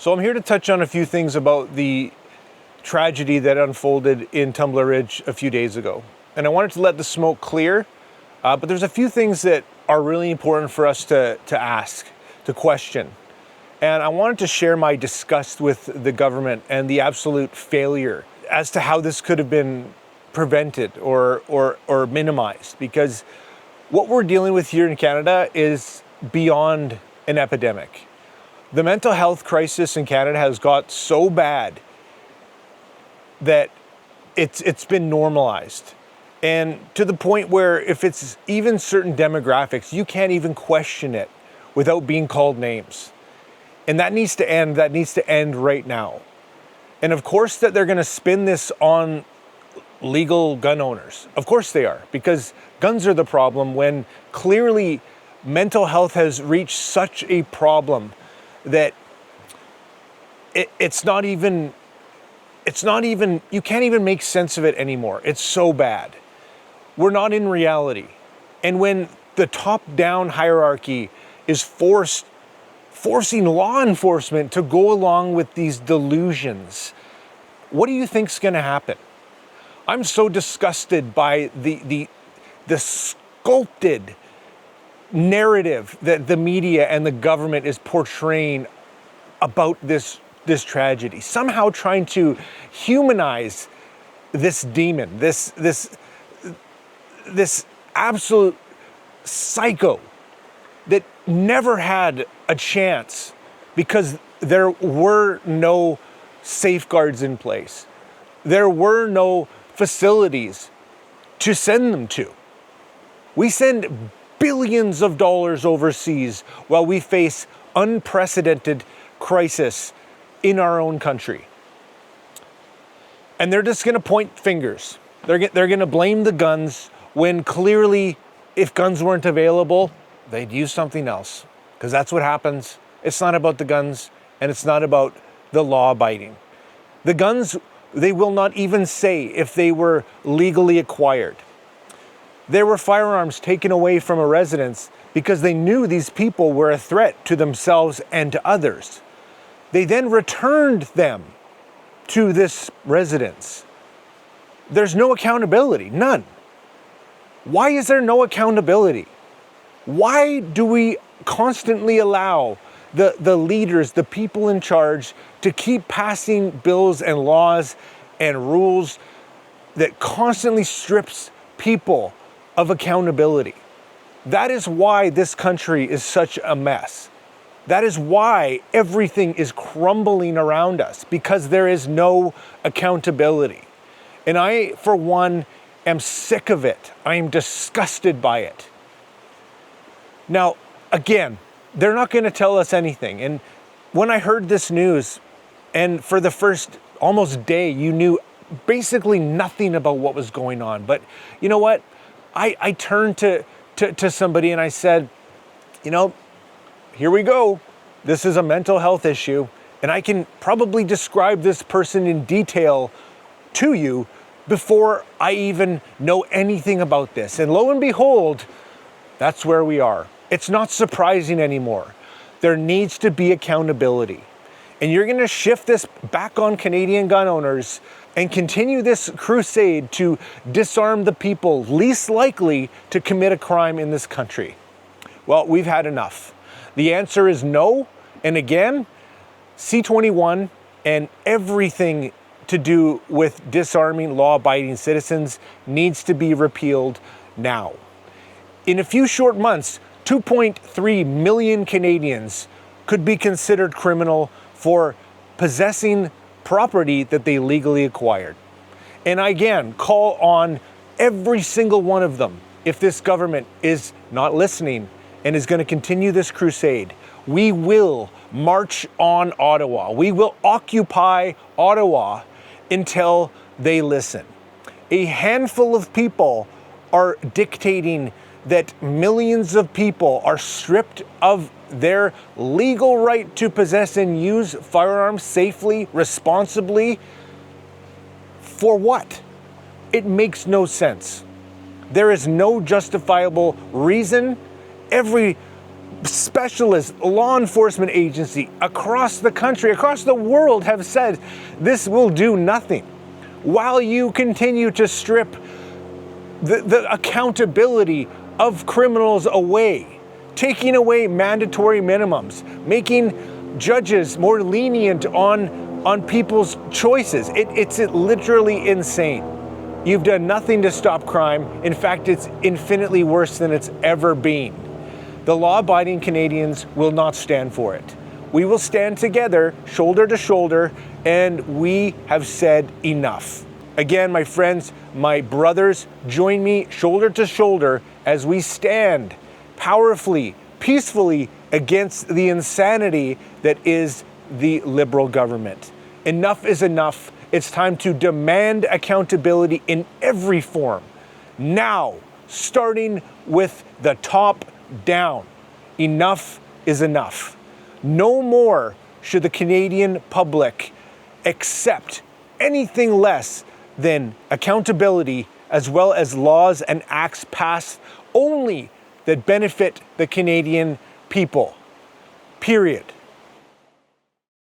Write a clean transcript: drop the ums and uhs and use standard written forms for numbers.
So I'm here to touch on a few things about the tragedy that unfolded in Tumbler Ridge a few days ago. And I wanted to let the smoke clear, but there's a few things that are really important for us to ask, to question. And I wanted to share my disgust with the government and the absolute failure as to how this could have been prevented or minimized. Because what we're dealing with here in Canada is beyond an epidemic. The mental health crisis in Canada has got so bad that it's been normalized. And to the point where if it's even certain demographics, you can't even question it without being called names. And that needs to end. That needs to end right now. And of course that they're going to spin this on legal gun owners. Of course they are, because guns are the problem when clearly mental health has reached such a problem that it's not even, you can't even make sense of it anymore. It's so bad. We're not in reality. And when the top-down hierarchy is forcing law enforcement to go along with these delusions, what do you think's going to happen? I'm so disgusted by the sculpted narrative that the media and the government is portraying about this tragedy, somehow trying to humanize this demon, this absolute psycho that never had a chance because there were no safeguards in place. There were no facilities to send them to. We send billions of dollars overseas while we face unprecedented crisis in our own country. And they're just going to point fingers. They're going to blame the guns when clearly if guns weren't available, they'd use something else. Because that's what happens. It's not about the guns and it's not about the law abiding. The guns, they will not even say if they were legally acquired. There were firearms taken away from a residence because they knew these people were a threat to themselves and to others. They then returned them to this residence. There's no accountability, none. Why is there no accountability? Why do we constantly allow the leaders, the people in charge, to keep passing bills and laws and rules that constantly strips people of accountability? That is why this country is such a mess. That is why everything is crumbling around us, because there is no accountability. And I, for one, am sick of it. I am disgusted by it. Now, again, they're not going to tell us anything. And when I heard this news, and for the first almost day, you knew basically nothing about what was going on. But you know what? I turned to somebody and I said, you know, here we go. This is a mental health issue. And I can probably describe this person in detail to you before I even know anything about this. And lo and behold, that's where we are. It's not surprising anymore. There needs to be accountability. And you're going to shift this back on Canadian gun owners and continue this crusade to disarm the people least likely to commit a crime in this country. Well, we've had enough. The answer is no. And again, C-21 and everything to do with disarming law-abiding citizens needs to be repealed now. In a few short months, 2.3 million Canadians could be considered criminal for possessing property that they legally acquired. And I again call on every single one of them, if this government is not listening and is going to continue this crusade, we will march on Ottawa. We will occupy Ottawa until they listen. A handful of people are dictating that millions of people are stripped of their legal right to possess and use firearms safely, responsibly. For what? It makes no sense. There is no justifiable reason. Every specialists, law enforcement agency across the country, across the world have said this will do nothing. While you continue to strip the accountability of criminals away, taking away mandatory minimums, making judges more lenient on people's choices. It's literally insane. You've done nothing to stop crime. In fact, it's infinitely worse than it's ever been. The law-abiding Canadians will not stand for it. We will stand together, shoulder to shoulder, and we have said enough. Again, my friends, my brothers, join me shoulder to shoulder as we stand powerfully, peacefully against the insanity that is the Liberal government. Enough is enough. It's time to demand accountability in every form. Now, starting with the top down. Enough is enough. No more should the Canadian public accept anything less than accountability, as well as laws and acts passed only that benefit the Canadian people. Period.